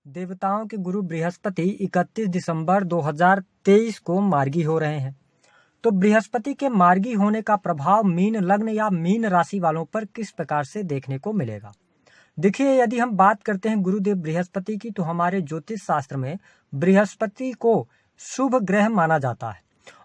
देवताओं के गुरु बृहस्पति 31 दिसंबर 2023 को मार्गी हो रहे हैं। तो बृहस्पति के मार्गी होने का प्रभाव मीन लग्न या मीन राशि वालों पर किस प्रकार से देखने को मिलेगा। देखिए, यदि हम बात करते हैं गुरुदेव बृहस्पति की, तो हमारे ज्योतिष शास्त्र में बृहस्पति को शुभ ग्रह माना जाता है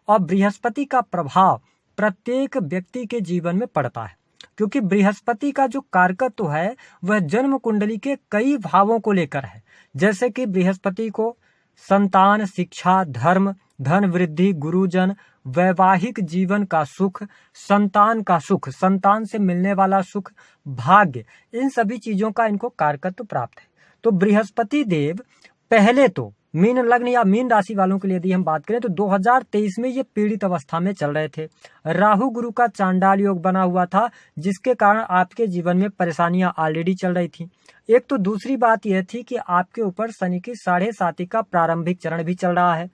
और बृहस्पति का प्रभाव प्रत्येक व्यक्ति के जीवन में पड़ता है, क्योंकि बृहस्पति का जो कारकत्व है वह जन्म कुंडली के कई भावों को लेकर है। जैसे कि बृहस्पति को संतान, शिक्षा, धर्म, धन वृद्धि, गुरुजन, वैवाहिक जीवन का सुख, संतान का सुख, संतान से मिलने वाला सुख, भाग्य, इन सभी चीजों का इनको कारकत्व प्राप्त है। तो बृहस्पति देव पहले तो मीन लग्न या मीन राशि वालों के लिए यदि हम बात करें तो 2023 में ये पीड़ित अवस्था में चल रहे थे। राहु गुरु का चांडाल योग बना हुआ था, जिसके कारण आपके जीवन में परेशानियां ऑलरेडी चल रही थी। एक तो दूसरी बात यह थी कि आपके ऊपर शनि की 7.5 का प्रारंभिक चरण भी चल रहा है,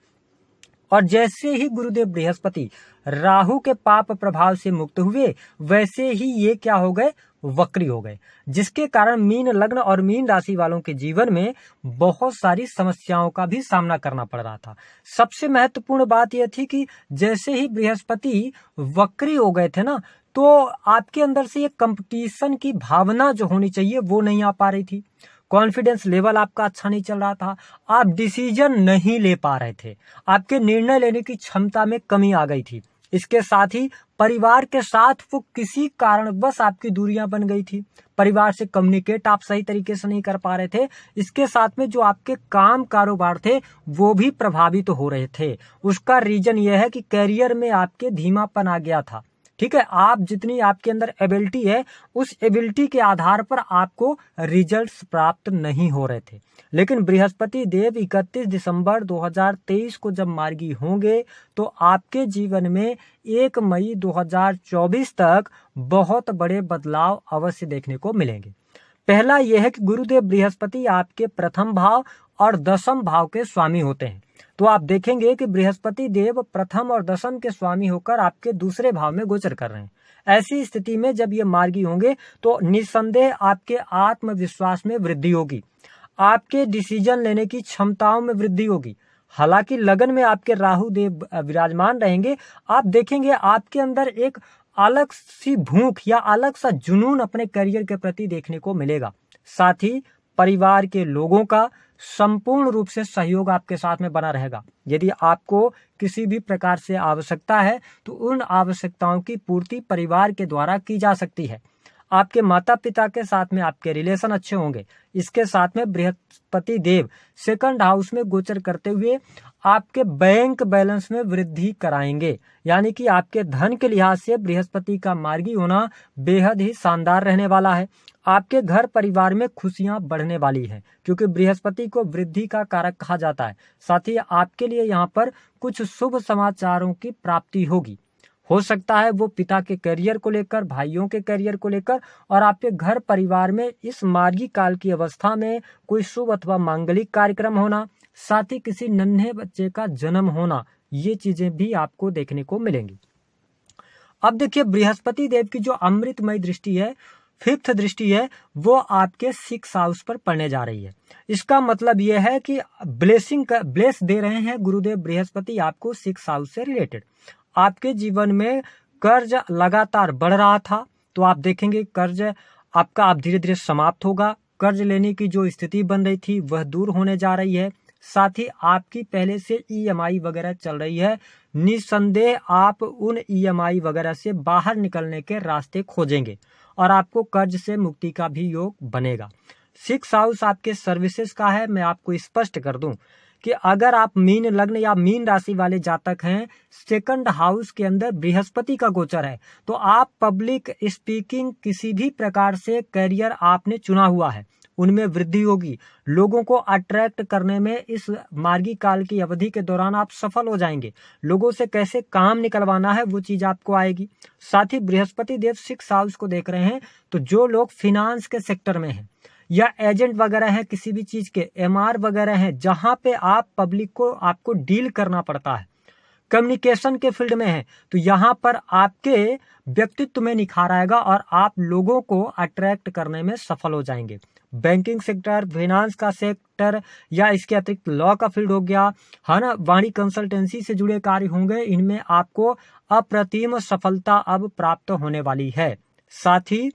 और जैसे ही गुरुदेव बृहस्पति राहु के पाप प्रभाव से मुक्त हुए, वैसे ही ये क्या हो गए, वक्री हो गए, जिसके कारण मीन लग्न और मीन राशि वालों के जीवन में बहुत सारी समस्याओं का भी सामना करना पड़ रहा था। सबसे महत्वपूर्ण बात यह थी कि जैसे ही बृहस्पति वक्री हो गए थे ना, तो आपके अंदर से ये कंपटीशन की भावना जो होनी चाहिए वो नहीं आ पा रही थी। कॉन्फिडेंस लेवल आपका अच्छा नहीं चल रहा था, आप डिसीजन नहीं ले पा रहे थे, आपके निर्णय लेने की क्षमता में कमी आ गई थी। इसके साथ ही परिवार के साथ वो किसी कारणवश आपकी दूरियां बन गई थी, परिवार से कम्युनिकेट आप सही तरीके से नहीं कर पा रहे थे। इसके साथ में जो आपके काम कारोबार थे वो भी प्रभावित हो रहे थे। उसका रीजन यह है कि करियर में आपके धीमापन आ गया था। ठीक है, आप जितनी आपके अंदर एबिलिटी है, उस एबिलिटी के आधार पर आपको रिजल्ट्स प्राप्त नहीं हो रहे थे। लेकिन बृहस्पति देव 31 दिसंबर 2023 को जब मार्गी होंगे, तो आपके जीवन में 1 मई 2024 तक बहुत बड़े बदलाव अवश्य देखने को मिलेंगे। पहला यह है कि गुरुदेव बृहस्पति आपके प्रथम भाव और दशम भाव के स्वामी होते हैं। तो आप देखेंगे कि बृहस्पति देव प्रथम और दशम के स्वामी होकर आपके दूसरे भाव में गोचर कर रहे हैं। ऐसी स्थिति में जब ये मार्गी होंगे तो निस्संदेह आपके आत्मविश्वास में वृद्धि होगी, आपके डिसीजन लेने की क्षमताओं में वृद्धि होगी। हालांकि लगन में आपके राहु देव विराजमान रहेंगे, आप देखेंगे आपके अंदर एक अलग सी भूख या अलग सा जुनून अपने करियर के प्रति देखने को मिलेगा। साथ ही परिवार के लोगों का संपूर्ण रूप से सहयोग आपके साथ में बना रहेगा। यदि आपको किसी भी प्रकार से आवश्यकता है तो उन आवश्यकताओं की पूर्ति परिवार के द्वारा की जा सकती है। आपके माता पिता के साथ में आपके रिलेशन अच्छे होंगे। इसके साथ में बृहस्पति देव सेकंड हाउस में गोचर करते हुए आपके बैंक बैलेंस में वृद्धि कराएंगे, यानी कि आपके धन के लिहाज से बृहस्पति का मार्गी होना बेहद ही शानदार रहने वाला है। आपके घर परिवार में खुशियां बढ़ने वाली हैं, क्योंकि बृहस्पति को वृद्धि का कारक कहा जाता है। साथ ही आपके लिए यहाँ पर कुछ शुभ समाचारों की प्राप्ति होगी। हो सकता है वो पिता के करियर को लेकर, भाइयों के करियर को लेकर, और आपके घर परिवार में इस मार्गी काल की अवस्था में कोई शुभ अथवा मांगलिक कार्यक्रम होना, साथ ही किसी नन्हे बच्चे का जन्म होना, ये चीजें भी आपको देखने को मिलेंगी। अब देखिए, बृहस्पति देव की जो अमृतमय दृष्टि है, 5th दृष्टि है, वो आपके 6th हाउस पर पड़ने जा रही है। इसका मतलब यह है कि ब्लेस दे रहे हैं गुरुदेव बृहस्पति आपको 6th हाउस से रिलेटेड। आपके जीवन में कर्ज लगातार बढ़ रहा था, तो आप देखेंगे कर्ज आपका अब धीरे धीरे समाप्त होगा। कर्ज लेने की जो स्थिति बन रही थी वह दूर होने जा रही है। साथ ही आपकी पहले से EMI वगैरह चल रही है, निस्संदेह आप उन EMI वगैरह से बाहर निकलने के रास्ते खोजेंगे और आपको कर्ज से मुक्ति का भी योग बनेगा। 6th हाउस आपके सर्विसेज का है। मैं आपको स्पष्ट कर दूं कि अगर आप मीन लग्न या मीन राशि वाले जातक हैं, सेकंड हाउस के अंदर बृहस्पति का गोचर है, तो आप पब्लिक स्पीकिंग, किसी भी प्रकार से करियर आपने चुना हुआ है, उनमें वृद्धि होगी। लोगों को अट्रैक्ट करने में इस मार्गी काल की अवधि के दौरान आप सफल हो जाएंगे। लोगों से कैसे काम निकलवाना है वो चीज आपको आएगी। साथ ही बृहस्पति देव 6th हाउस को देख रहे हैं, तो जो लोग फिनांस के सेक्टर में हैं या एजेंट वगैरह हैं, किसी भी चीज के MR वगैरह हैं, जहां पे आप पब्लिक को आपको डील करना पड़ता है, कम्युनिकेशन के फील्ड में हैं तो यहाँ पर आपके व्यक्तित्व में निखार आएगा और आप लोगों को अट्रैक्ट करने में सफल हो जाएंगे। बैंकिंग सेक्टर, फाइनेंस का सेक्टर या इसके अतिरिक्त लॉ का फील्ड हो गया, है ना, वाणी कंसल्टेंसी से जुड़े कार्य होंगे, इनमें आपको अप्रतिम सफलता अब प्राप्त होने वाली है। साथ ही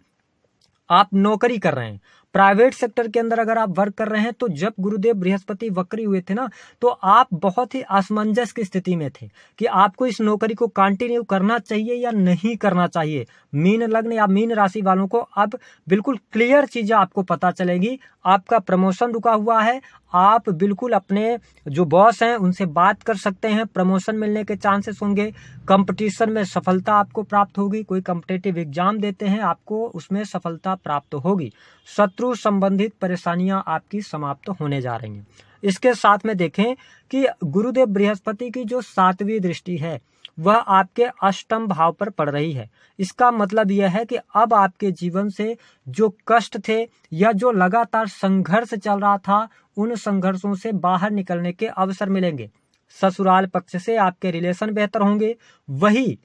आप नौकरी कर रहे हैं, प्राइवेट सेक्टर के अंदर अगर आप वर्क कर रहे हैं तो जब गुरुदेव बृहस्पति वक्री हुए थे ना तो आप बहुत ही असमंजस की स्थिति में थे कि आपको इस नौकरी को कंटिन्यू करना चाहिए या नहीं करना चाहिए। मीन लग्न या मीन राशि वालों को अब बिल्कुल क्लियर चीजें आपको पता चलेगी। आपका प्रमोशन रुका हुआ है, आप बिल्कुल अपने जो बॉस हैं उनसे बात कर सकते हैं, प्रमोशन मिलने के चांसेस होंगे। कंपटीशन में सफलता आपको प्राप्त होगी, कोई कॉम्पिटिटिव एग्जाम देते हैं आपको उसमें सफलता प्राप्त होगी। शत्रु संबंधित परेशानियां आपकी समाप्त होने जा रही हैं। इसके साथ में देखें कि गुरुदेव बृहस्पति की जो 7वीं दृष्टि है वह आपके अष्टम भाव पर पड़ रही है। इसका मतलब यह है कि अब आपके जीवन से जो कष्ट थे या जो लगातार संघर्ष चल रहा था उन संघर्षों से बाहर निकलने के अवसर मिलेंगे। ससुराल पक्ष से आपके रिलेशन बेहतर होंगे, वही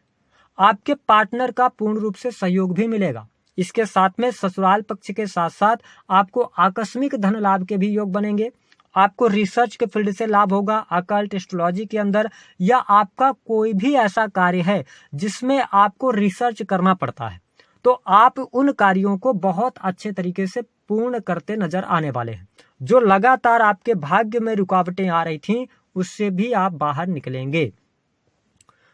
आपके पार्टनर का पूर्ण रूप से सहयोग भी मिलेगा। इसके साथ में ससुराल पक्ष के साथ साथ आपको आकस्मिक धन लाभ के भी योग बनेंगे। आपको रिसर्च के फील्ड से लाभ होगा, अकल्ट एस्ट्रोलॉजी के अंदर, या आपका कोई भी ऐसा कार्य है जिसमें आपको रिसर्च करना पड़ता है तो आप उन कार्यों को बहुत अच्छे तरीके से पूर्ण करते नजर आने वाले हैं। जो लगातार आपके भाग्य में रुकावटें आ रही थीं उससे भी आप बाहर निकलेंगे।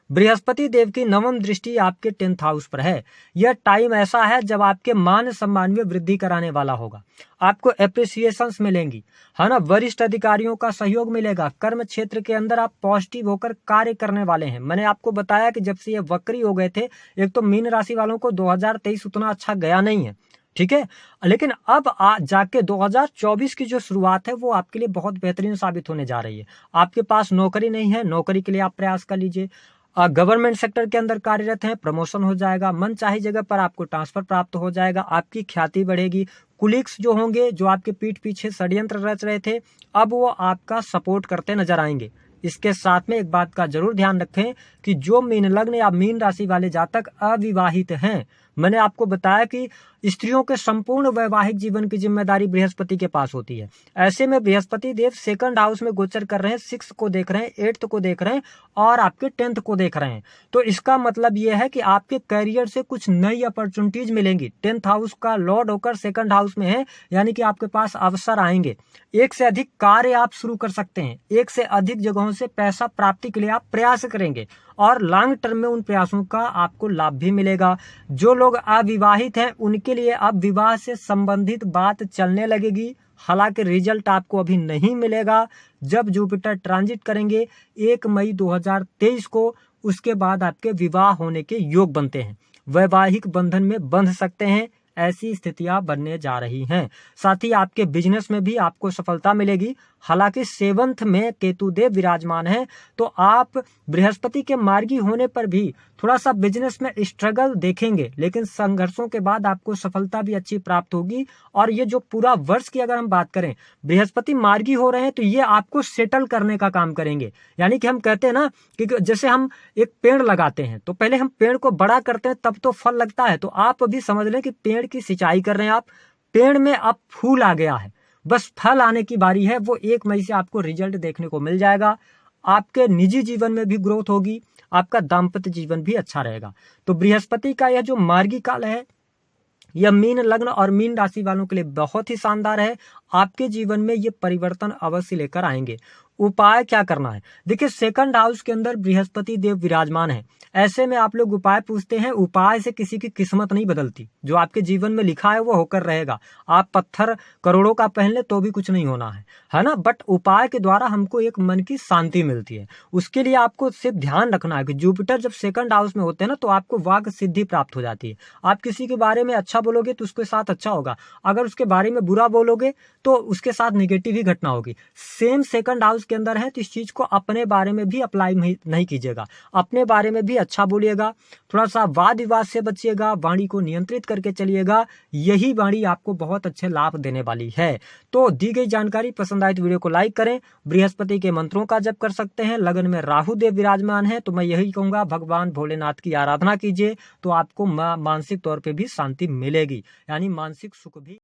बृहस्पति देव की 9वीं दृष्टि आपके 10th हाउस पर है। यह टाइम ऐसा है जब आपके मान सम्मान में वृद्धि कराने वाला होगा। आपको एप्रिसिएशंस मिलेंगी, है ना, वरिष्ठ अधिकारियों का सहयोग मिलेगा। कर्म क्षेत्र के अंदर आप पॉजिटिव होकर कार्य करने वाले हैं। मैंने आपको बताया कि जब से ये वक्री हो गए थे, एक तो मीन राशि वालों को 2023 उतना अच्छा गया नहीं है, ठीक है, लेकिन अब जाके 2024 की जो शुरुआत है वो आपके लिए बहुत बेहतरीन साबित होने जा रही है। आपके पास नौकरी नहीं है, नौकरी के लिए आप प्रयास कर लीजिए। गवर्नमेंट सेक्टर के अंदर कार्यरत हैं, प्रमोशन हो जाएगा, मन चाही जगह पर आपको ट्रांसफर प्राप्त हो जाएगा, आपकी ख्याति बढ़ेगी। कुलीग्स जो होंगे, जो आपके पीठ पीछे षड्यंत्र रच रहे थे, अब वो आपका सपोर्ट करते नजर आएंगे। इसके साथ में एक बात का जरूर ध्यान रखें कि जो मीन लग्न या मीन राशि वाले जातक अविवाहित हैं, मैंने आपको बताया कि स्त्रियों के संपूर्ण वैवाहिक जीवन की जिम्मेदारी बृहस्पति के पास होती है। ऐसे में बृहस्पति देव 2nd हाउस में गोचर कर रहे हैं, 6 को देख रहे हैं, 8th को देख रहे हैं और आपके 10th को देख रहे हैं। तो इसका मतलब यह है कि आपके करियर से कुछ नई अपॉर्चुनिटीज मिलेंगी। 10th हाउस का लॉर्ड होकर 2nd हाउस में है, यानी कि आपके पास अवसर आएंगे। एक से अधिक कार्य आप शुरू कर सकते हैं, एक से अधिक जगहों से पैसा प्राप्ति के लिए आप प्रयास करेंगे और लॉन्ग टर्म में उन प्रयासों का आपको लाभ भी मिलेगा। जो लोग अविवाहित हैं उनके लिए अब विवाह से संबंधित बात चलने लगेगी। हालांकि रिजल्ट आपको अभी नहीं मिलेगा। जब जुपिटर ट्रांजिट करेंगे 1 मई 2023 को, उसके बाद आपके विवाह होने के योग बनते हैं, वैवाहिक बंधन में बंध सकते हैं। ऐसी स्थितियां बनने जा रही हैं। साथ ही आपके बिजनेस में भी आपको सफलता मिलेगी। हालांकि 7th में केतुदेव विराजमान है तो आप बृहस्पति के मार्गी होने पर भी थोड़ा सा बिजनेस में स्ट्रगल देखेंगे, लेकिन संघर्षों के बाद आपको सफलता भी अच्छी प्राप्त होगी। और ये जो पूरा वर्ष की अगर हम बात करें, बृहस्पति मार्गी हो रहे हैं तो ये आपको सेटल करने का काम करेंगे। यानी कि हम कहते हैं ना कि जैसे हम एक पेड़ लगाते हैं तो पहले हम पेड़ को बड़ा करते हैं तब तो फल लगता है। तो आप अभी समझ लें कि पेड़ की सिंचाई कर रहे हैं आप, पेड़ में अब फूल आ गया है, बस फल आने की बारी है। वो 1 मई से आपको रिजल्ट देखने को मिल जाएगा। आपके निजी जीवन में भी ग्रोथ होगी, आपका दाम्पत्य जीवन भी अच्छा रहेगा। तो बृहस्पति का यह जो मार्गी काल है यह मीन लग्न और मीन राशि वालों के लिए बहुत ही शानदार है। आपके जीवन में ये परिवर्तन अवश्य लेकर आएंगे। उपाय क्या करना है? देखिए, 2nd हाउस के अंदर बृहस्पति देव विराजमान है। ऐसे में आप लोग उपाय पूछते हैं, उपाय से किसी की किस्मत नहीं बदलती। जो आपके जीवन में लिखा है वो होकर रहेगा। आप पत्थर करोड़ों का पहन ले तो भी कुछ नहीं होना है ना। बट उपाय के द्वारा हमको एक मन की शांति मिलती है। उसके लिए आपको सिर्फ ध्यान रखना है कि जुपिटर जब 2nd हाउस में होते हैं ना तो आपको वाक सिद्धि प्राप्त हो जाती है। आप किसी के बारे में अच्छा बोलोगे तो उसके साथ अच्छा होगा, अगर उसके बारे में बुरा बोलोगे तो उसके साथ निगेटिव ही घटना होगी। सेम 2nd हाउस हाउस के अंदर हैं तो इस चीज को अपने बारे में भी अप्लाई नहीं कीजिएगा, अपने बारे में भी अच्छा बोलिएगा, थोड़ा सा वाद विवाद से बचिएगा, वाणी को नियंत्रित करके चलिएगा। यही वाणी आपको बहुत अच्छे लाभ देने वाली है। तो दी गई जानकारी पसंद आए तो वीडियो को लाइक करें। बृहस्पति के मंत्रों का जप कर सकते हैं। लगन में राहु देव विराजमान है तो मैं यही कहूंगा भगवान भोलेनाथ की आराधना कीजिए, तो आपको मानसिक तौर पे भी शांति मिलेगी, यानी मानसिक सुख भी